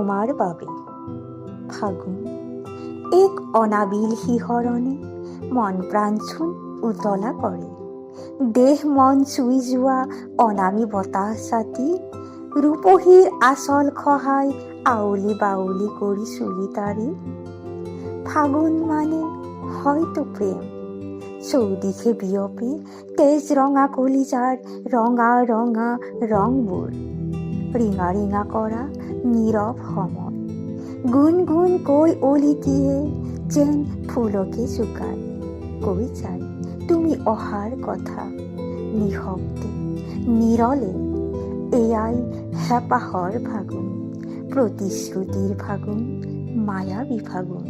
তোমার বাবে। ফাগুন এক অনাবিল শিহৰণে মন প্ৰাণ চোন উতলা কৰে। দেহ মন চুই যোৱা অনামী বতাহ ছাতি ৰূপহীৰ আচল খহাই আউলি বাউলি কৰি চুলি তাৰি। ফাগুন মানে হয়তো প্ৰেম, চৌদিশে বিয়পি তেজ ৰঙা কলিজাৰ ৰঙা ৰঙা ৰংবোৰ। ৰিঙা ৰিঙা কৰা নীৰৱ সময়, গুণ গুণ কৈ অলিটিয়ে যেন ফুলকে জোকায়, কৈ যায় তুমি অহাৰ কথা। নিঃশব্দে নিৰলে এয়াই হেঁপাহৰ ফাগুন, প্ৰতিশ্ৰুতিৰ ফাগুন, মায়াবী ফাগুন।